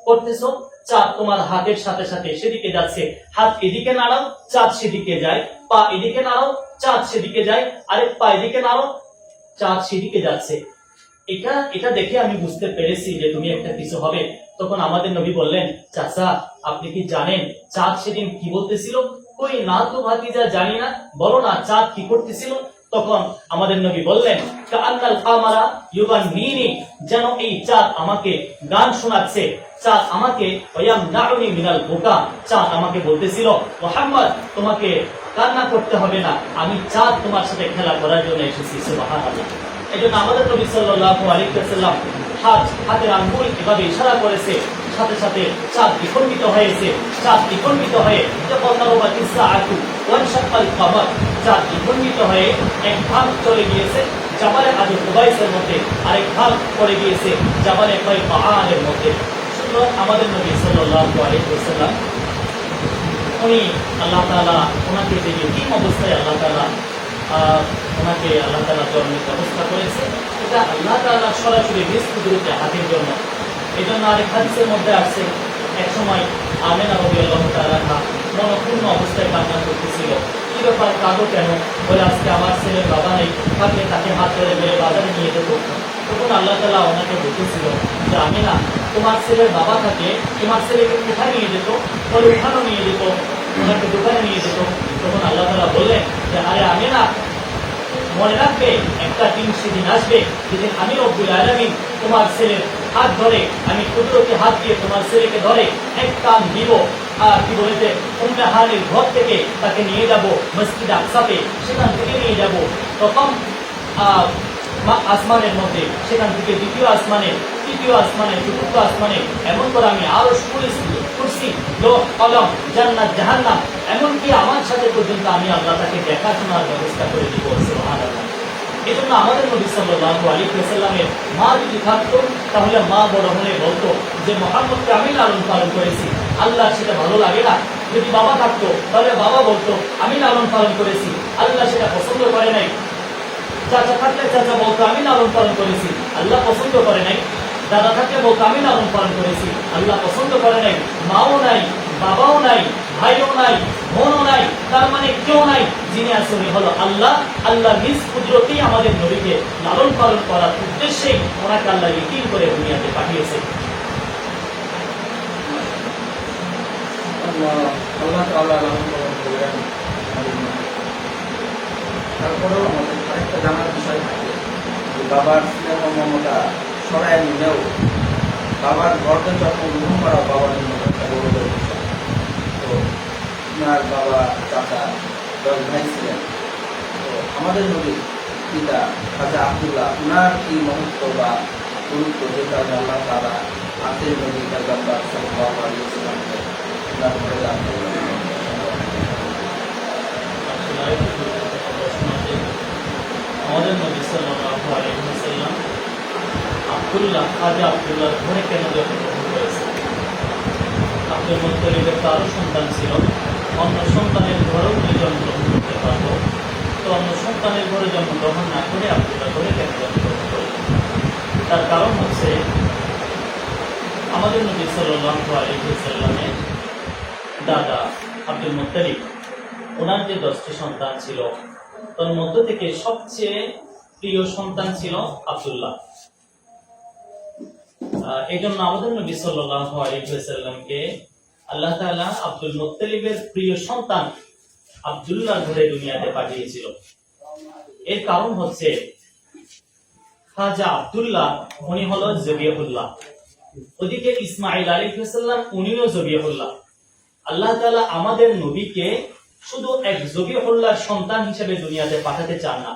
করতেছো, চাঁদ তোমার হাতের সাথে সাথে সেদিকে যাচ্ছে। হাত এদিকে নাড়াও, চাঁদ সেদিকে যায়, পা এদিকে নাড়াও, চাঁদ সেদিকে যায়, আরেক পা এদিকে নাড়াও, চাঁদ সেদিকে যাচ্ছে। এটা দেখে আমি বুঝতে পেরেছি যে তুমি একটা কিছু হবে। তখন আমাদের নবী বললেন, চাচা আপনি কি জানেন চাঁদ সেদিন কি বলতেছিল? কই না তো ভাতিজা, জানি না, বলো না চাঁদ কি করতেছিল? তখন আমাদের নবী বললেন, কাআন্নাল কামারা ইউগান্নিনি, যেন এই চাঁদ আমাকে গান শোনাচ্ছে, চাঁদ আমাকে ওয়ায়ামনাউনি মিনাল বুকা, চাঁদ আমাকে বলতেছিল, মুহাম্মদ তোমাকে কান্না করতে হবে না, আমি চাঁদ তোমার সাথে খেলা করার জন্য এসেছি। সুবহানাল্লাহ। এজন্য আমাদের নবী সাল্লাল্লাহু আলাইহি ওয়াসাল্লাম হাতের আঙ্গুল এভাবে ইশারা করেছে, সাথে সাথে চাঁদ বিখণ্ডিত হয়েছে। চাঁদ বিখণ্ডিত হয়ে চাঁদ বিখণ্ডিত হয়ে এক ভাগ চলে গিয়েছে জাবালে আজু কুবাইসের মধ্যে, আরেক ভাগ পড়ে গিয়েছে জাবালে পাহাড়ের মধ্যে। সুতরাং আমাদের নবী সাল্লাল্লাহু আলাইহি ওয়াসাল্লাম উনি আল্লাহ তাআলা ওনাকে যে ইতিম অবস্থায় আল্লাহ তাআলা জন্মের ব্যবস্থা করেছে, এটা আল্লাহ তাআলা সরাসরি নিজ কুদরতে হাতের জন্য। এই জন্য আরেক হাদিসের মধ্যে আসছে, এক সময় আমেনা রাদিয়াল্লাহু তাআলা মনক্ষুণ্ণ অবস্থায় কান্না করতেছিল। কি ব্যাপার, কাঁদো কেন? বলে আজকে আমার ছেলের বাবা নেই, থাকলে তাকে হাত ধরে মেরে বাজারে নিয়ে যেত। তখন আল্লাহ তাআলা ওনাকে বলতেছিল যে আমেনা, তোমার ছেলের বাবা থাকে, তোমার ছেলেকে কোথায় নিয়ে যেত? বলে ওখানে নিয়ে যেত, ওনাকে দোকানে নিয়ে যেত। তখন আল্লাহ তাআলা বললেন যে আরে আমেনা, মনে রাখবে একটা দিন সেদিন আসবে যেদিন আমি রব্বুল আলামিন তোমার ছেলের হাত ধরে, আমি কুদরতি হাত দিয়ে তোমার ছেলেকে ধরে এক কান দিব, আর কি বলেছে উম্মে হানির ঘর থেকে তাকে নিয়ে যাব মসজিদ আকসাতে, সেখান থেকে নিয়ে যাব প্রথম আসমানের মধ্যে, সেখান থেকে দ্বিতীয় আসমানে, তৃতীয় আসমানে, চতুর্থ আসমানে, এমন করে আমি আরো কুরসি, লোহ, কলম, জান্নাত, জাহান্নাম, এমনকি আমার সাথে পর্যন্ত আমি আল্লাহ তাকে দেখাশোনার ব্যবস্থা করে দিব। সুবহানাল্লাহ। এই জন্য আমাদের নবী সাল্লাল্লাহু আলাইহি ওয়াসাল্লামের মা যদি থাকতো, তাহলে মা বড় হলে বলতো যে মুহাম্মদকে আমি লালন পালন করেছি, আল্লাহ সেটা ভালো লাগে না। যদি বাবা থাকতো, তাহলে বাবা বলতো আমি লালন পালন করেছি, আল্লাহ সেটা পছন্দ করে নাই। চাচা থাকলে চাচা বলতো আমি লালন পালন করেছি, আল্লাহ পছন্দ করে নাই। দাদা থাকলে বলতো আমি লালন পালন করেছি, আল্লাহ পছন্দ করে নাই। মাও নাই, বাবাও নাই, ভাইও নাই, বোনও নাই, তার মানে কেউ নাই, যিনি আসলে হলো আল্লাহ। আল্লাহ নিজ কুদরতেই আমাদের নবীকে লালন পালন করার উদ্দেশ্যে ওনাকে আল্লাহ ইতিম করে দুনিয়াতে পাঠিয়েছে। আল্লাহ তাআলা লালন পালন করলেন। তারপরেও আমাদের আরেকটা জানার বিষয় থাকে যে বাবার স্নেহ মমতা সরাই নিলেও বাবার গর্বে যখন গ্রহণ করা বাবার জন্য একটা গৌরবের বিষয়। তো ওনার বাবা, চাচা, 10 ভাই ছিলেন। তো আমাদের নবীর পিতা খাজা আব্দুল্লাহ, ওনার কি মহত্ব বা গুরুত্ব, যে কারণে আল্লাহ তাআলা আখেরি নবী পয়গম্বর সাল্লাল্লাহু আলাইহি ওয়াসাল্লামকে ওনার ঘরে দান করলেন। আমাদের নবী সাল্লাল্লাহু আলাইহি ওয়াসাল্লাম খাজা আব্দুল্লাহর ঘরে কেন জন্মগ্রহণ করেছেন? আব্দুল মুত্তালিবের তারও সন্তান ছিল, অন্য সন্তানের ঘরেও তিনি জন্মগ্রহণ করতে পারত, তো অন্য সন্তানের ঘরে জন্মগ্রহণ না করে আব্দুল্লাহ ঘরে কেন জন্মগ্রহণ করেছেন? তার কারণ হচ্ছে আমাদের নবী সাল্লাল্লাহু আলাইহি ওয়াসাল্লামের দাদা আব্দুল মুত্তালিব, ওনার যে 10টি সন্তান ছিল, তার মধ্য থেকে সবচেয়ে প্রিয় সন্তান ছিল আব্দুল্লাহ। এই জন্য আমাদের নবী সাল্লাল্লাহু আলাইহি ওয়াসাল্লামকে আল্লাহ তাআলা আব্দুল মুত্তালিবের প্রিয় সন্তান আব্দুল্লাহ ঘরে দুনিয়াতে পাঠিয়েছিল। এর কারণ হচ্ছে খাজা আব্দুল্লাহ উনি হলো জবিহুল্লাহ, ওদিকে ইসমাঈল আলাইহিস সালাম উনিও জবিহুল্লাহ। আল্লাহ তাআলা আমাদের নবীকে শুধু এক জবিহুল্লাহর সন্তান হিসেবে দুনিয়াতে পাঠাতে চান না,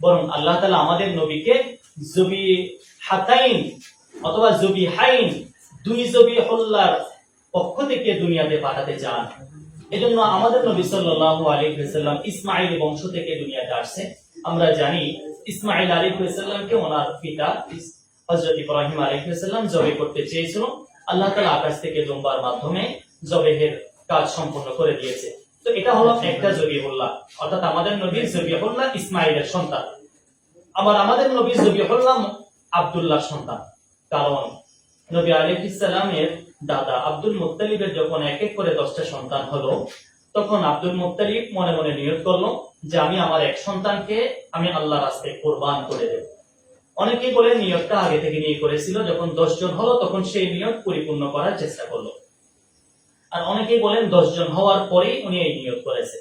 বরং আল্লাহ তাআলা আমাদের নবীকে জবিহাতাইন অথবা জবিহাইন, 2 জবিহুল্লাহর পক্ষ থেকে দুনিয়াতে পাঠাতে চান। এজন্য আমাদের নবী সাল্লাল্লাহু আলাইহি ওয়াসাল্লাম ইসমাঈল বংশ থেকে দুনিয়াতে আসছে। আমরা জানি ইসমাঈল আলাইহিস সালামকে ওনার পিতা হযরত ইব্রাহিম আলাইহিস সালাম জবাই করতে চেয়েছিল। আল্লাহ তাআলা আকাশ থেকে দুম্বার মাধ্যমে জবাইয়ের কাজ সম্পন্ন করে দিয়েছে। তো এটা হলো একটা জবিহুল্লাহ, অর্থাৎ আমাদের নবী জবিহুল্লাহ ইসমাঈলের সন্তান। আবার আমাদের নবী জবিহুল্লাহ আব্দুল্লাহর সন্তান। কারণ নবী আলাইহিস সালামের দাদা আব্দুল মুত্তালিবের যখন এক এক করে 10টা সন্তান হলো, তখন আব্দুল মুত্তালিব মনে মনে নিয়ত করলো যে আমি আমার এক সন্তানকে আমি আল্লাহর রাস্তায় কুরবান করে দেব। অনেকেই বলে নিয়তটা আগে থেকে নিয়ে করেছিল, যখন 10 জন হলো তখন সেই নিয়ত পরিপূর্ণ করার চেষ্টা করলো। আর অনেকেই বলেন 10 জন হওয়ার পরেই উনি এই নিয়ত করেছে।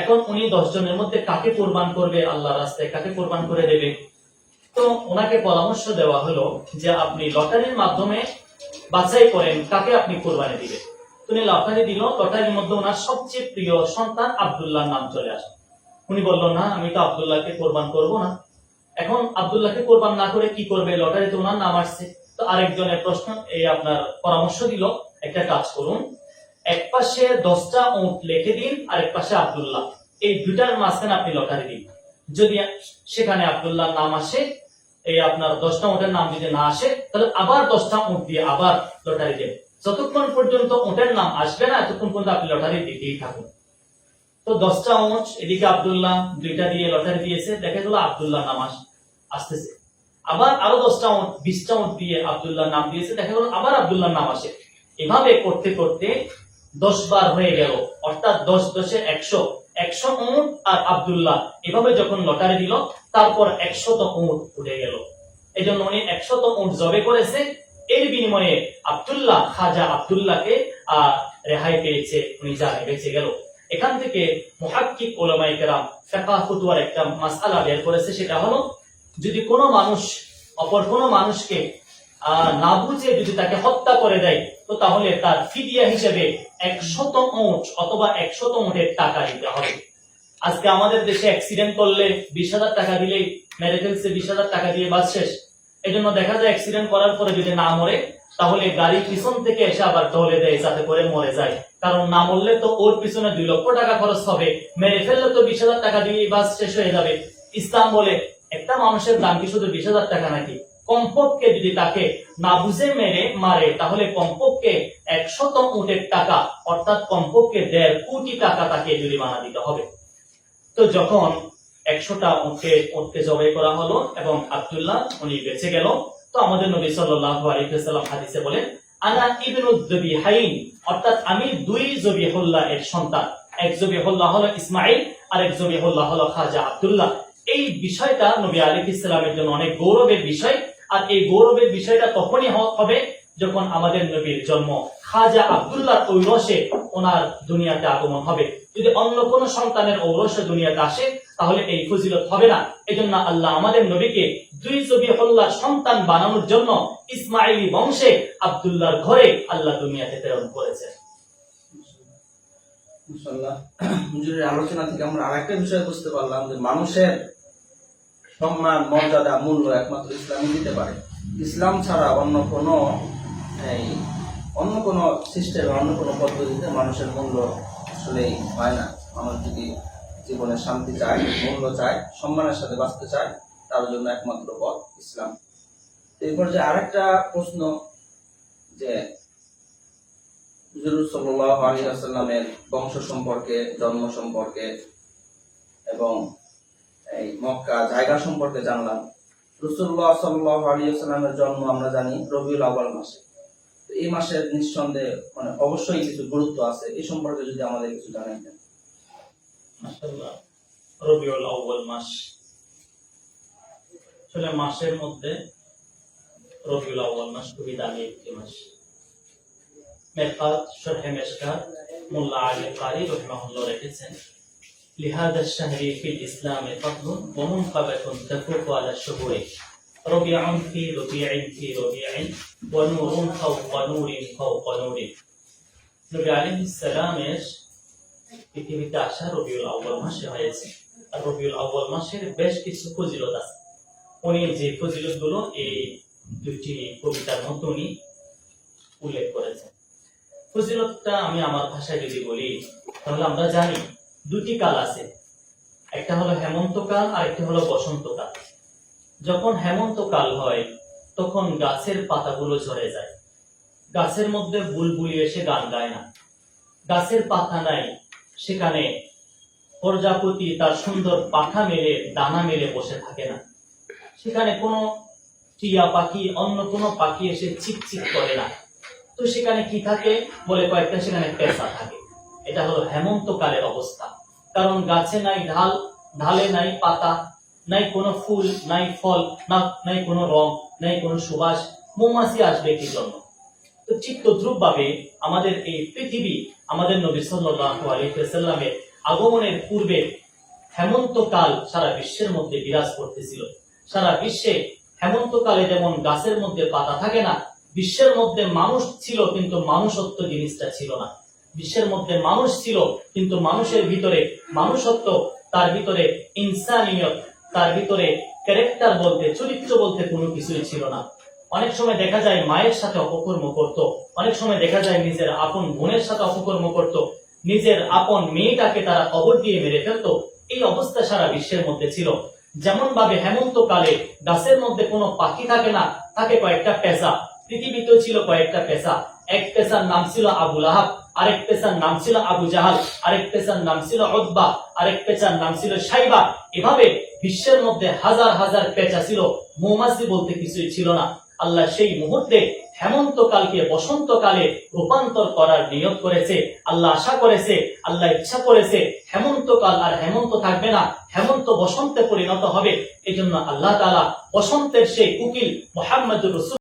এখন উনি 10 জনের মধ্যে কাকে কোরবান করবে আল্লাহর রাস্তায়, কাকে কোরবান করে দেবে? তো ওনাকে পরামর্শ দেওয়া হলো যে আপনি লটারির মাধ্যমে বাছাই করেন কাকে আপনি কোরবানি দিবেন। উনি লটারি দিল, লটারির মধ্যে ওনার সবচেয়ে প্রিয় সন্তান আব্দুল্লাহর নাম চলে আসে। উনি বলল না, আমি তো আব্দুল্লাহকে কোরবান করব না। এখন আব্দুল্লাহকে কোরবান না করে কি করবে? লটারিতে ওনার নাম আসছে। তো আরেকজনের প্রশ্ন এই আপনার পরামর্শ দিল, একটা কাজ করুন, এক পাশে 10টা উট লিখে দিন আর এক পাশে আব্দুল্লাহ, এই দুটার মাঝখানে আপনি লটারি দিন। যদি সেখানে আব্দুল্লাহর নাম আসে, এই আপনার 10টা উটের নাম যদি না আসে, তাহলে আবার 10টা উট দিয়ে আবার লটারি দেন। যতক্ষণ পর্যন্ত উটের নাম আসবে না ততক্ষণ পর্যন্ত আপনি লটারি দিতেই থাকুন। তো 10টা উট, এদিকে আব্দুল্লাহ, দুইটা দিয়ে লটারি দিয়েছে, দেখা গেল আব্দুল্লাহ নাম আসতেছে। আবার আরো 10টা উট, 20টা উট দিয়ে আব্দুল্লাহ নাম দিয়েছে, দেখা গেল আবার আব্দুল্লাহ নাম আসে। এভাবে করতে করতে 10 বার হয়ে গেল, অর্থাৎ 10 10 100, 100 উট আর আব্দুল্লাহ, এভাবে যখন লটারি দিল তারপর 100 উট উঠে গেল। এই জন্য উনি 100 উট জবে করেছে, এর বিনিময়ে আব্দুল্লাহ, খাজা আব্দুল্লাহকে রেহাই পেয়েছে, উনি জানে বেঁচে গেল। এখান থেকে মুহাক্কিক উলামায়ে কেরাম ফিকহ ফতোয়ার একটা মাসআলা বের করেছে, সেটা হলো যদি কোনো মানুষ অপর কোনো মানুষকে না বুঝে যদি তাকে হত্যা করে দেয়, তো তাহলে তার ফিদিয়া হিসেবে 100 উট অথবা 100 উটের টাকা দিতে হবে। আজকে আমাদের দেশে অ্যাক্সিডেন্ট করলে 20,000 টাকা দিলেই মেরে ফেলছে, 20,000 টাকা দিয়ে বাস শেষ। এই জন্য দেখা যায় অ্যাক্সিডেন্ট করার পরে যদি না মরে, তাহলে গাড়ি পিছন থেকে এসে আবার ঢলে দেয় যাতে করে মরে যায়। কারণ না মরলে তো ওর পিছনে 2 লক্ষ টাকা খরচ হবে, মেরে ফেললে তো 20,000 টাকা দিয়ে বাস শেষ হয়ে যাবে। ইসলাম বলে একটা মানুষের দাম কি শুধু 20,000 টাকা নাকি? কমপক্ষে যদি তাকে না বুঝে মারে তাহলে কমপক্ষে 100 উটের টাকা, অর্থাৎ কমপক্ষে 1.5 কোটি টাকা তাকে জরিমানা দিতে হবে। তো যখন 100টা উটকে জবাই করা হলো এবং আব্দুল্লাহ উনি বেঁচে গেল, তো আমাদের নবী সাল্লাল্লাহু আলাইহি ওয়াসাল্লাম হাদিসে বলেন, আনা ইবনুদ যবিহাইন, অর্থাৎ আমি 2 যবিহুল্লাহ এর সন্তান। এক যবিহুল্লাহ হলো ইসমাঈল আর এক যবিহুল্লাহ হলো খাজা আব্দুল্লাহ। এই বিষয়টা নবী আলাইহিস সালামের জন্য অনেক গৌরবের বিষয়। আর এই গৌরবের বিষয়টা তখনই হবে যখন আমাদের নবীর জন্ম খাজা আব্দুল্লাহর ঔরসে ওনার দুনিয়াতে আগমন হবে। যদি অন্য কোন সন্তানের ঔরসে দুনিয়াতে আসে তাহলে এই ফজিলত হবে না। এজন্য আল্লাহ আমাদের নবীকে 2 যবিহুল্লাহর সন্তান বানানোর জন্য ইসমাইলি বংশে আব্দুল্লাহর ঘরে আল্লাহ দুনিয়াতে প্রেরণ করেছেন। ইনশাআল্লাহ হুজুরের আলোচনা থেকে আমরা আরেকটা বিষয় বুঝতে পারলাম যে মানুষের সম্মান, মর্যাদা, মূল্য একমাত্র ইসলামই দিতে পারে। ইসলাম ছাড়া অন্য কোনো সিস্টেম, অন্য কোনো পদ্ধতিতে মানুষের মূল্য আসলেই হয় না। মানুষ যদি জীবনে শান্তি চায়, মূল্য চায়, সম্মানের সাথে বাঁচতে চায়, তার জন্য একমাত্র পথ ইসলাম। এরপর যে আরেকটা প্রশ্ন, যে হুজুর সাল্লাল্লাহু আলাইহি ওয়াসাল্লামের বংশ সম্পর্কে, জন্ম সম্পর্কে এবং এই মক্কা জায়গা সম্পর্কে জানলাম। রাসূলুল্লাহ সাল্লাল্লাহু আলাইহি ওয়াসাল্লামের জন্ম আমরা জানি রবিউল আউয়াল মাসে। তো এই মাসের নিঃসন্দেহে অবশ্যই কিছু গুরুত্ব আছে, এই সম্পর্কে যদি আমাদের কিছু জানাইতেন। মাশাআল্লাহ, রবিউল আউয়াল মাস আসলে মাসের মধ্যে রবিউল আউয়াল মাস খুবই দামি একটি মাস। মেরকাত শরহে মেশকাত মোল্লা আলী কারি রাহিমাহুল্লাহ লিখেছেন, লিহাযা আশ-শাহরি ফিল ইসলামে ফাদলুন ওয়া মুনকাবাতুন তাফুকু আলা আশ-শুহুরি রবিউন ফি রবিউন ফি রবিউন ওয়া নূরুন ফাওকা নূরিন ফাওকা নূরিন। নবী আলাইহিস সালামের পৃথিবীতে আসা রবিউল আউয়াল মাসে হয়েছে। আর রবিউল আউয়াল মাসের বেশ কিছু ফজিলত আছে। উনি যে ফজিলতগুলো এই 2টি কবিতার মধ্যে উনি উল্লেখ করেছেন। ফজিলতটা আমি আমার ভাষায় যদি বলি তাহলে আমরা জানি 2টি কাল আছে, একটা হলো হেমন্তকাল আর একটা হলো বসন্তকাল। যখন হেমন্তকাল হয় তখন গাছের পাতাগুলো ঝরে যায়, গাছের মধ্যে বুলবুলি এসে গান গায় না, গাছের পাতা নাই, সেখানে প্রজাপতি তার সুন্দর পাখা মেলে দানা মেলে বসে থাকে না, সেখানে কোনো টিয়া পাখি অন্য কোনো পাখি এসে চিকচিক করে না। তো সেখানে কি থাকে বলে কয়েকটা সেখানে পেঁচা থাকে। এটা হলো হেমন্তকালের অবস্থা। কারণ গাছে নাই ঢাল, ঢালে নাই পাতা, নাই কোনো ফুল, নাই ফল, নাই কোনো রং, নাই কোনো সুবাস, মৌমাছি আসবে কি জন্য? তো ঠিক তদ্রূপ ভাবে আমাদের এই পৃথিবী আমাদের নবী সাল্লাল্লাহু আলাইহি ওয়াসাল্লামের আগমনের পূর্বে হেমন্তকাল সারা বিশ্বের মধ্যে বিরাজ করতেছিল। সারা বিশ্বে হেমন্তকালে যেমন গাছের মধ্যে পাতা থাকে না, বিশ্বের মধ্যে মানুষ ছিল কিন্তু মানুষত্ব জিনিসটা ছিল না। বিশ্বের মধ্যে মানুষ ছিল কিন্তু মানুষের ভিতরে মানুষত্ব, তার ভিতরে ইনসানিয়ত, তার ভিতরে ক্যারেক্টার বলতে, চরিত্র বলতে কোনো কিছুই ছিল না। অনেক সময় দেখা যায় মায়ের সাথে অপকর্ম করত, অনেক সময় দেখা যায় নিজের আপন বোনের সাথে অপকর্ম করত, নিজের আপন মেয়েটাকে তারা কবর দিয়ে মেরে ফেলতো। এই অবস্থা সারা বিশ্বের মধ্যে ছিল। যেমন ভাবে হেমন্তকালে গাছের মধ্যে কোনো পাখি থাকে না, থাকে কয়েকটা পেঁচা। পৃথিবীতেও ছিল কয়েকটা পেঁচা। এক পেঁচার নাম ছিল আবু লাহাব, আরেক পেঁচার নাম ছিল আবু জাহাল, আরেক পেঁচার নাম ছিল উতবা, আরেক পেঁচার নাম ছিল সাইবা। এভাবে বিশ্বের মধ্যে হাজার হাজার পেঁচা ছিল, মৌমাছি বলতে কিছুই ছিল না। আল্লাহ সেই মুহূর্তে হেমন্তকালকে বসন্তকালে রূপান্তর করার নিয়ত করেছে। আল্লাহ আশা করেছে, আল্লাহ ইচ্ছা করেছে হেমন্তকাল আর হেমন্ত থাকবে না, হেমন্ত বসন্তে পরিণত হবে। এই জন্য আল্লাহ তাআলা বসন্তের সেই উকিল মুহাম্মদুর রাসূল